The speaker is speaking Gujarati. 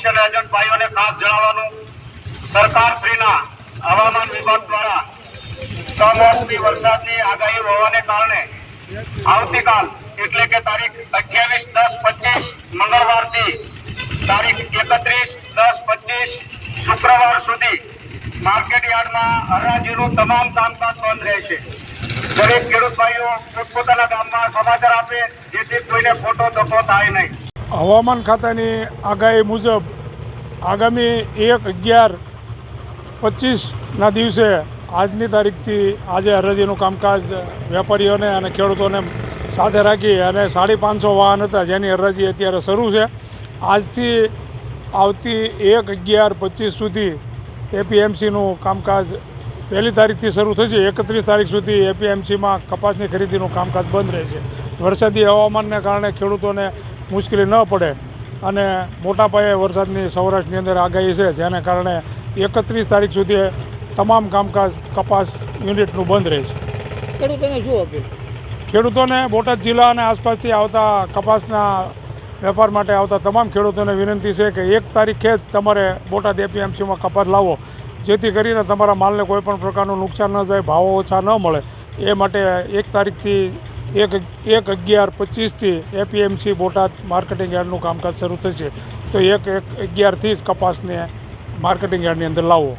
ઓફિશિયલ એજન્ટ ભાઈઓને ખાસ જણાવવાનું, સરકારશ્રીના હવામાન વિભાગ દ્વારા કમોસમી વરસાદની આગાહી હોવાને કારણે આવતીકાલ એટલે કે તારીખ 28-10-25 મંગળવારથી તારીખ 31-10-25 શુક્રવાર સુધી માર્કેટ યાર્ડમાં હરાજીનું તમામ કામકાજ બંધ રહેશે। દરેક ખેડૂત ભાઈઓ પોતપોતાના ગામમાં સમાચાર આપે જેથી કોઈને ખોટો ધક્કો થાય નહીં। હવામાન ખાતાની આગાહી મુજબ આગામી 1-11-25ના દિવસે આજની તારીખથી આજે હરાજીનું કામકાજ વેપારીઓને અને ખેડૂતોને સાથે રાખી અને 550 વાહન હતા જેની હરાજી અત્યારે શરૂ છે। આજથી આવતી 1-11-25 સુધી એપીએમસીનું કામકાજ પહેલી તારીખથી શરૂ થશે। 31 તારીખ સુધી એપીએમસીમાં કપાસની ખરીદીનું કામકાજ બંધ રહેશે। વરસાદી હવામાનને કારણે ખેડૂતોને મુશ્કેલી ન પડે અને મોટા પાયે વરસાદની સૌરાષ્ટ્રની અંદર આગાહી છે, જેને કારણે 31 તારીખ સુધી તમામ કામકાજ કપાસ યુનિટનું બંધ રહેશે। ખેડૂતોને શું અપીલ? ખેડૂતોને બોટાદ જિલ્લા અને આસપાસથી આવતા કપાસના વેપાર માટે આવતા તમામ ખેડૂતોને વિનંતી છે કે 1 તારીખે જ તમારે બોટાદ એપીએમસીમાં કપાસ લાવો, જેથી કરીને તમારા માલને કોઈ પણ પ્રકારનું નુકસાન ન જાય, ભાવો ઓછા ન મળે। એ માટે 1 તારીખથી 1-11-25થી એપીએમસી બોટાદ માર્કેટિંગ યાર્ડનું કામકાજ શરૂ થશે, તો 1-11થી જ કપાસને માર્કેટિંગ યાર્ડની અંદર લાવો।